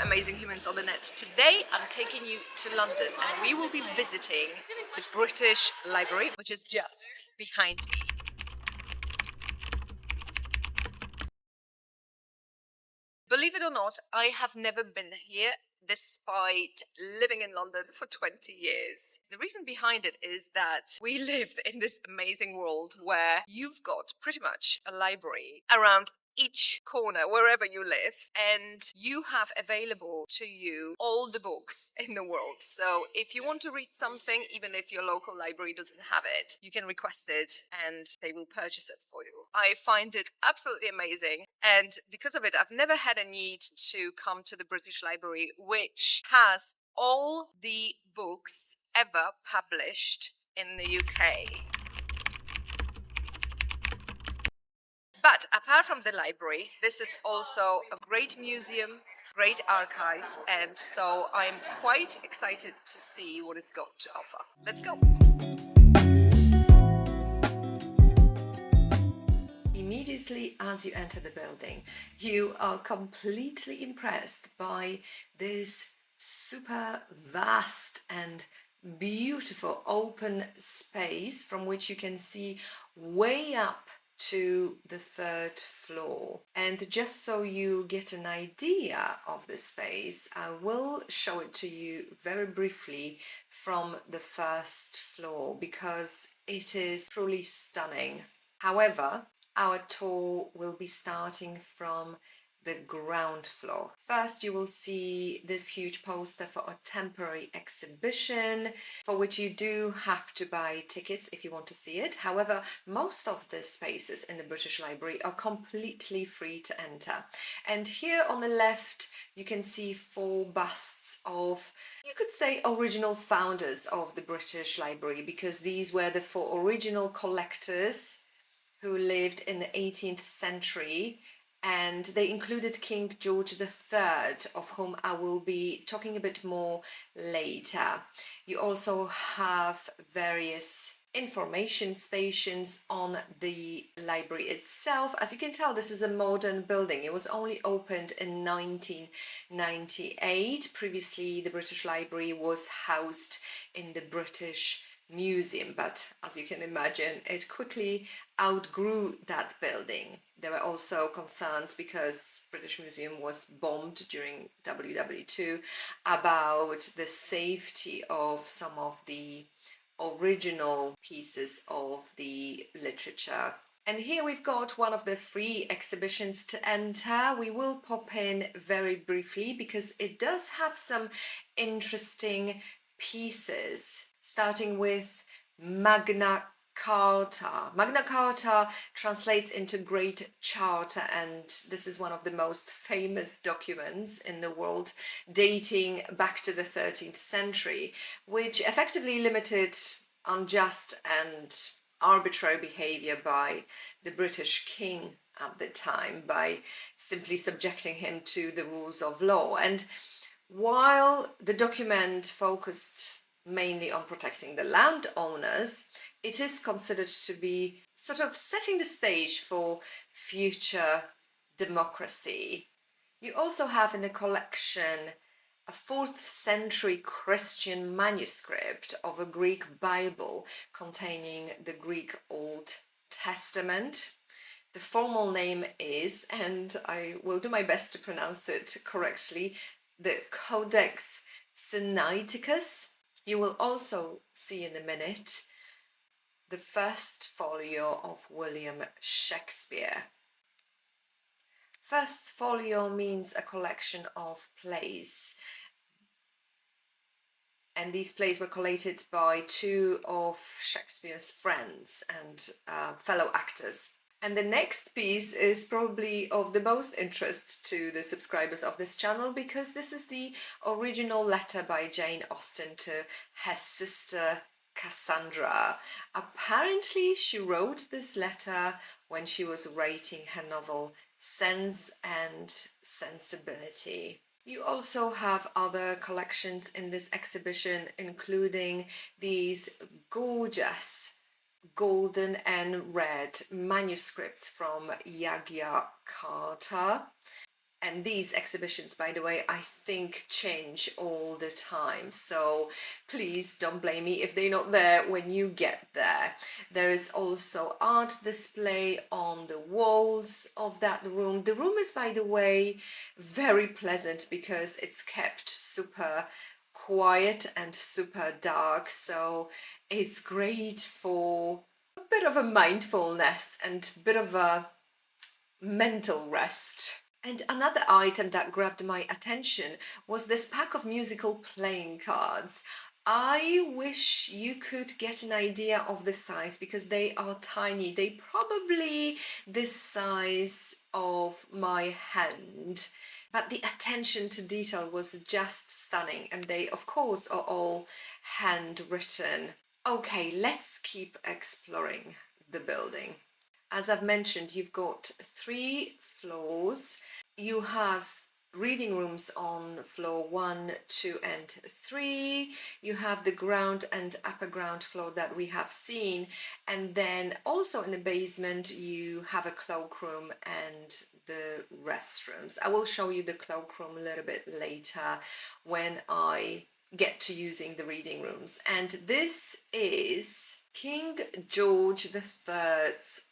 amazing humans on the net. Today I'm taking you to London and we will be visiting the British Library, which is just behind me. Believe it or not, I have never been here despite living in London for 20 years. The reason behind it is that we live in this amazing world where you've got pretty much a library around each corner wherever you live, and you have available to you all the books in the world. So if you want to read something, even if your local library doesn't have it, you can request it and they will purchase it for you. I find it absolutely amazing, and because of it I've never had a need to come to the British Library, which has all the books ever published in the UK. But apart from the library, this is also a great museum, great archive, and so I'm quite excited to see what it's got to offer. Let's go! Immediately as you enter the building, you are completely impressed by this super vast and beautiful open space from which you can see way up to the third floor. And just so you get an idea of the space, I will show it to you very briefly from the first floor because it is truly stunning. However, our tour will be starting from the ground floor. First, you will see this huge poster for a temporary exhibition for which you do have to buy tickets if you want to see it. However, most of the spaces in the British Library are completely free to enter. And here on the left, you can see 4 busts of, you could say, original founders of the British Library, because these were the 4 original collectors who lived in the 18th century, and they included King George III, of whom I will be talking a bit more later. You also have various information stations on the library itself. As you can tell, this is a modern building. It was only opened in 1998. Previously, the British Library was housed in the British Museum, but as you can imagine, it quickly outgrew that building. There were also concerns, because British Museum was bombed during WW2, about the safety of some of the original pieces of the literature. And here we've got one of the free exhibitions to enter. We will pop in very briefly because it does have some interesting pieces, starting with Magna Carta. Magna Carta translates into Great Charter, and this is one of the most famous documents in the world, dating back to the 13th century, which effectively limited unjust and arbitrary behavior by the British king at the time by simply subjecting him to the rules of law. And while the document focused mainly on protecting the landowners, it is considered to be sort of setting the stage for future democracy. You also have in the collection a 4th century Christian manuscript of a Greek Bible containing the Greek Old Testament. The formal name is, and I will do my best to pronounce it correctly, the Codex Sinaiticus. You will also see in a minute the first folio of William Shakespeare. First folio means a collection of plays, and these plays were collated by 2 of Shakespeare's friends and fellow actors. And the next piece is probably of the most interest to the subscribers of this channel, because this is the original letter by Jane Austen to her sister Cassandra. Apparently she wrote this letter when she was writing her novel Sense and Sensibility. You also have other collections in this exhibition, including these gorgeous golden and red manuscripts from Yagya Carta. And these exhibitions, by the way, I think change all the time. So please don't blame me if they're not there when you get there. There is also art display on the walls of that room. The room is, by the way, very pleasant because it's kept super quiet and super dark. So it's great for a bit of a mindfulness and a bit of a mental rest. And another item that grabbed my attention was this pack of musical playing cards. I wish you could get an idea of the size because they are tiny. They probably the size of my hand. But the attention to detail was just stunning, and they, of course, are all handwritten. Okay, let's keep exploring the building. As I've mentioned, you've got 3 floors. You have reading rooms on floor 1, 2 and 3. You have the ground and upper ground floor that we have seen, and then also in the basement you have a cloakroom and the restrooms. I will show you the cloakroom a little bit later when I get to using the reading rooms. And this is King George III's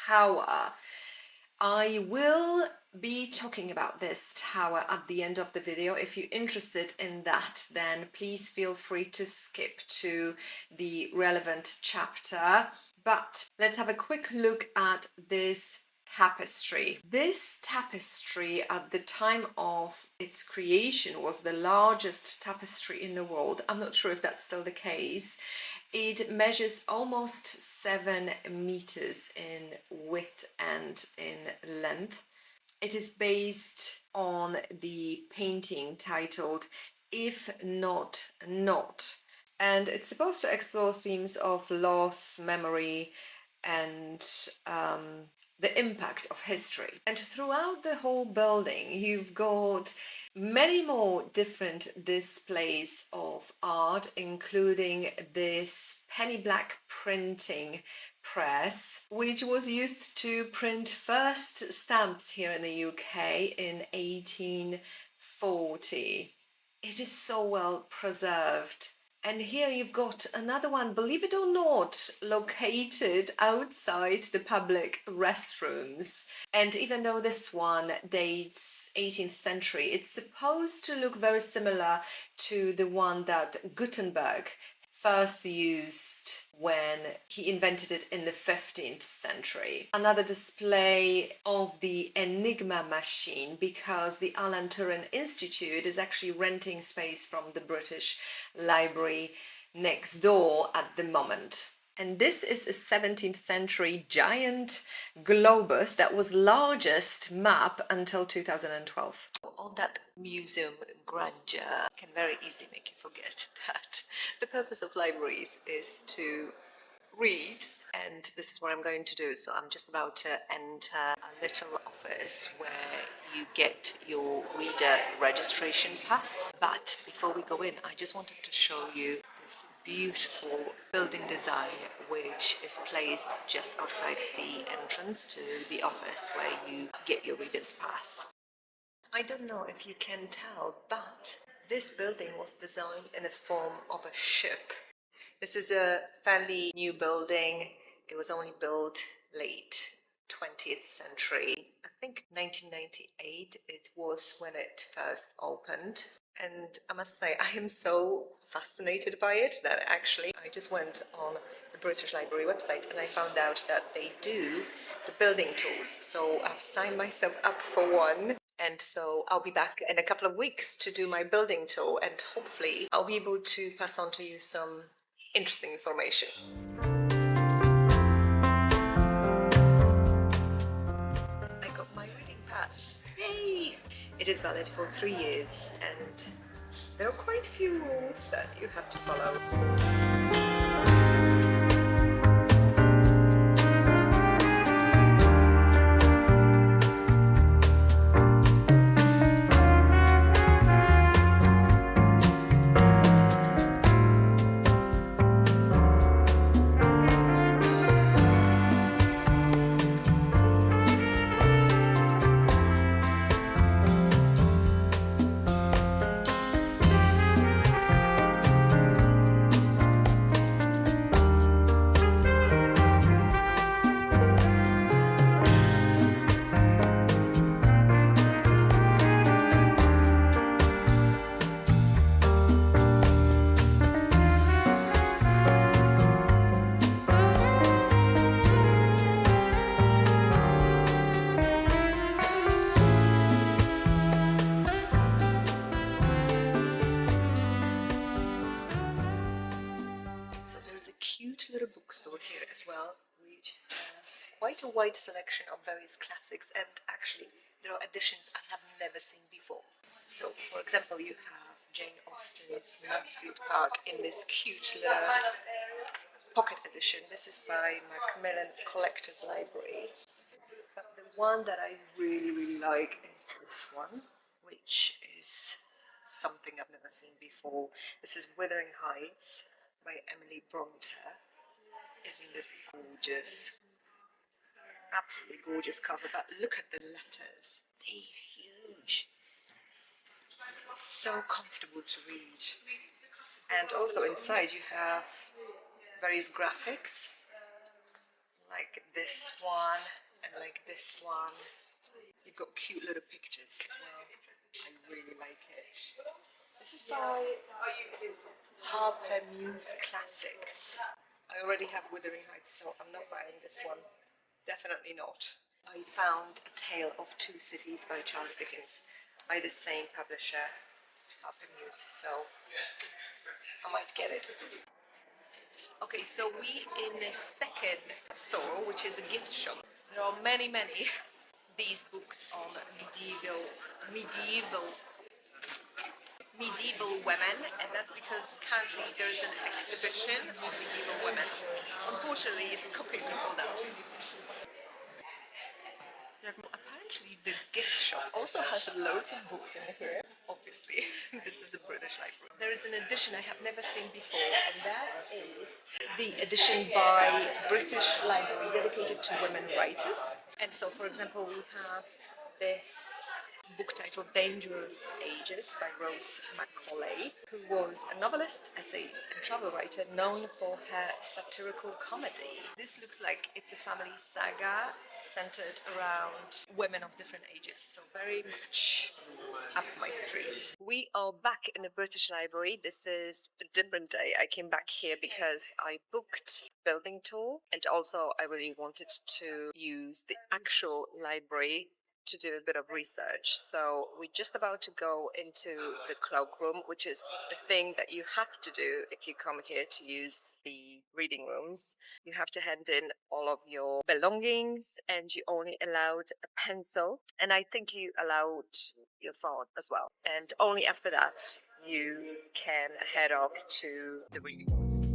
tower. I will be talking about this tower at the end of the video. If you're interested in that, then please feel free to skip to the relevant chapter. But let's have a quick look at this tapestry. This tapestry at the time of its creation was the largest tapestry in the world. I'm not sure if that's still the case. It measures almost 7 meters in width and in length. It is based on the painting titled If Not, Not. And it's supposed to explore themes of loss, memory, and the impact of history. And throughout the whole building, you've got many more different displays of art, including this penny black printing press, which was used to print first stamps here in the UK in 1840. It is so well preserved. And here you've got another one, believe it or not, located outside the public restrooms. And even though this one dates 18th century, it's supposed to look very similar to the one that Gutenberg first used when he invented it in the 15th century. Another display of the Enigma machine, because the Alan Turing Institute is actually renting space from the British Library next door at the moment. And this is a 17th century giant globus that was largest map until 2012. All that museum grandeur can very easily make you forget that the purpose of libraries is to read, and this is what I'm going to do. So I'm just about to enter a little office where you get your reader registration pass. But before we go in, I just wanted to show you this beautiful building design which is placed just outside the entrance to the office where you get your reader's pass. I don't know if you can tell, but this building was designed in the form of a ship. This is a fairly new building. It was only built late 20th century. I think 1998 it was when it first opened. And I must say, I am so fascinated by it that actually I just went on the British Library website and I found out that they do the building tours. So I've signed myself up for one. And so I'll be back in a couple of weeks to do my building tour, and hopefully I'll be able to pass on to you some interesting information. I got my reading pass. Yay! It is valid for 3 years, and there are quite a few rules that you have to follow. well, which has quite a wide selection of various classics, and actually there are editions I have never seen before. So, for example, you have Jane Austen's Mansfield Park in this cute little pocket edition. This is by Macmillan Collector's Library. But the one that I really like is this one, which is something I've never seen before. This is Wuthering Heights by Emily Bronte. Isn't this gorgeous? Absolutely gorgeous cover, but look at the letters. They're huge. So comfortable to read. And also inside you have various graphics, like this one and like this one. You've got cute little pictures as well. I really like it. This is by Harper Muse Classics. I already have Wuthering Heights, so I'm not buying this one. Definitely not. I found A Tale of Two Cities by Charles Dickens by the same publisher, Harper Muse, so I might get it. Okay, so we in the second store, which is a gift shop. There are many these books on medieval women, and that's because currently there's an exhibition of medieval women. Unfortunately, it's completely sold out. Apparently, the gift shop also has loads of books in here. Obviously, this is a British library. There is an edition I have never seen before, and that is the edition by British Library dedicated to women writers. And so, for example, we have this book titled Dangerous Ages by Rose Macaulay, who was a novelist, essayist, and travel writer known for her satirical comedy. This looks like it's a family saga centered around women of different ages, so very much up my street. We are back in the British Library. This is a different day. I came back here because I booked a building tour, and also I really wanted to use the actual library to do a bit of research. So we're just about to go into the cloakroom, which is the thing that you have to do if you come here to use the reading rooms. You have to hand in all of your belongings, and you only allowed a pencil, and I think you allowed your phone as well. And only after that you can head off to the reading rooms.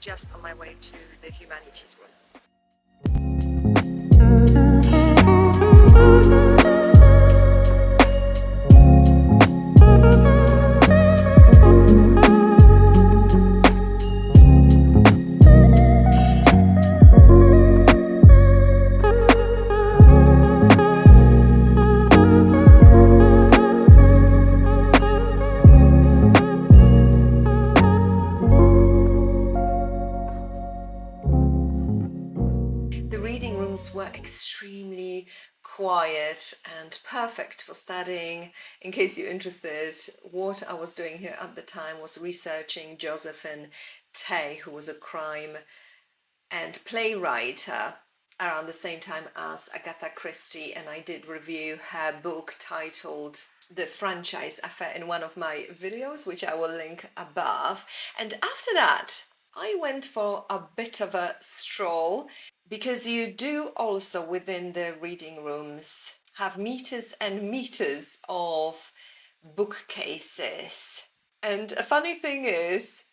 Just on my way to the humanities room. Were extremely quiet and perfect for studying. In case you're interested, what I was doing here at the time was researching Josephine Tay, who was a crime and playwright around the same time as Agatha Christie, and I did review her book titled The Franchise Affair in one of my videos, which I will link above. And after that, I went for a bit of a stroll, because you do also within the reading rooms have meters and meters of bookcases. And a funny thing is,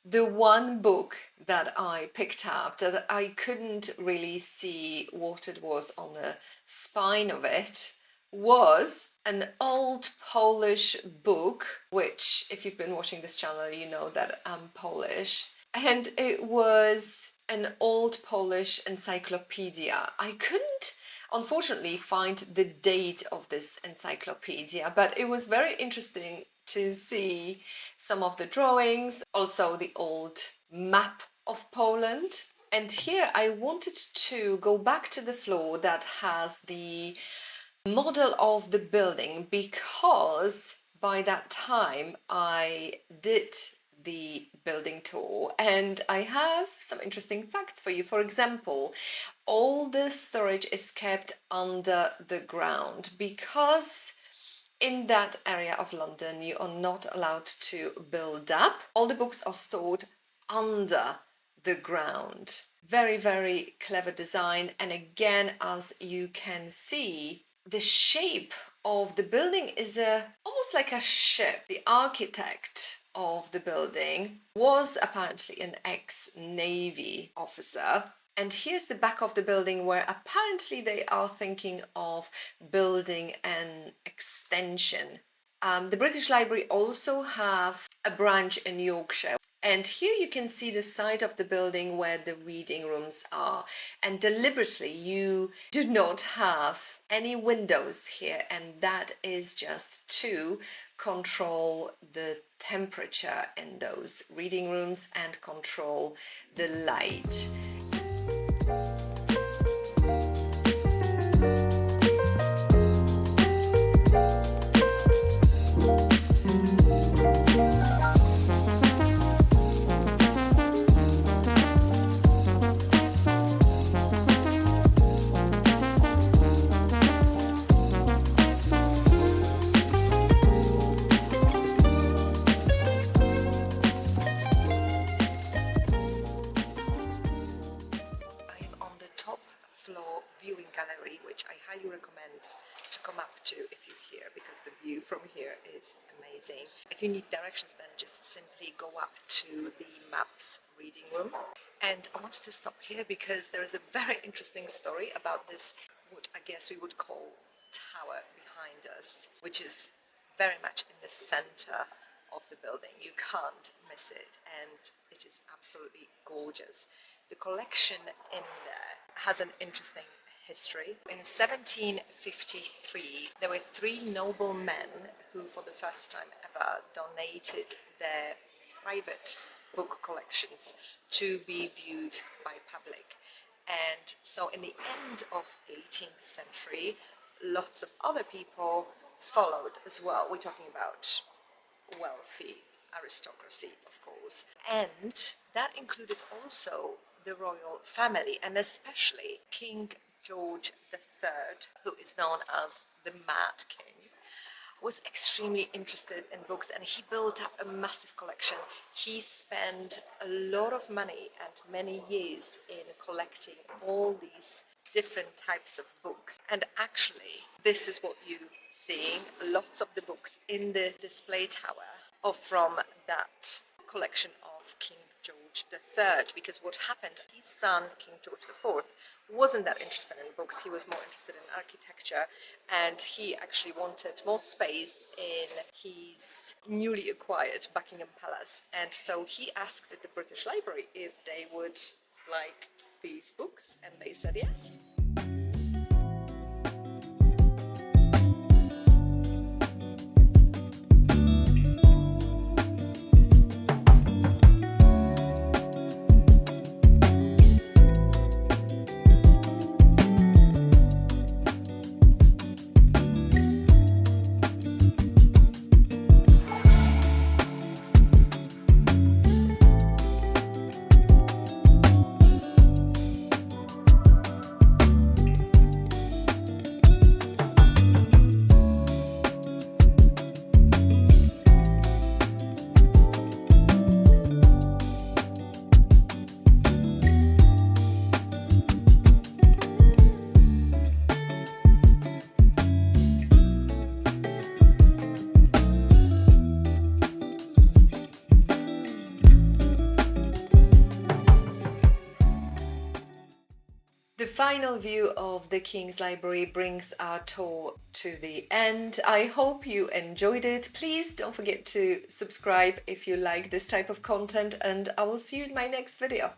the one book that I picked up that I couldn't really see what it was on the spine of it was an old Polish book, which if you've been watching this channel, you know that I'm Polish. And it was an old Polish encyclopedia. I couldn't, unfortunately, find the date of this encyclopedia, but it was very interesting to see some of the drawings, also the old map of Poland. And here I wanted to go back to the floor that has the model of the building, because by that time I did the building tour, and I have some interesting facts for you. For example, all the storage is kept under the ground because in that area of London you are not allowed to build up. All the books are stored under the ground. Very, very clever design. And again, as you can see, the shape of the building is almost like a ship. The architect of the building was apparently an ex-Navy officer. And here's the back of the building where apparently they are thinking of building an extension. The British Library also have a branch in Yorkshire. And here you can see the side of the building where the reading rooms are. And deliberately you do not have any windows here, and that is just to control the temperature in those reading rooms and control the light. Floor viewing gallery, which I highly recommend to come up to if you're here, because the view from here is amazing. If you need directions, then just simply go up to the maps reading room. And I wanted to stop here because there is a very interesting story about this, what I guess we would call tower behind us, which is very much in the center of the building. You can't miss it, and it is absolutely gorgeous. The collection in there has an interesting history. In 1753, there were three noble men who, for the first time ever, donated their private book collections to be viewed by public. And so in the end of 18th century, lots of other people followed as well. We're talking about wealthy aristocracy, of course. And that included also the royal family, and especially King George III, who is known as the Mad King, was extremely interested in books, and he built up a massive collection. He spent a lot of money and many years in collecting all these different types of books. And actually, this is what you're seeing. Lots of the books in the display tower are from that collection of King George III, because what happened, his son, King George IV, wasn't that interested in books. He was more interested in architecture, and he actually wanted more space in his newly acquired Buckingham Palace. And so he asked the British Library if they would like these books, and they said yes. The final view of the King's Library brings our tour to the end. I hope you enjoyed it. Please don't forget to subscribe if you like this type of content, and I will see you in my next video.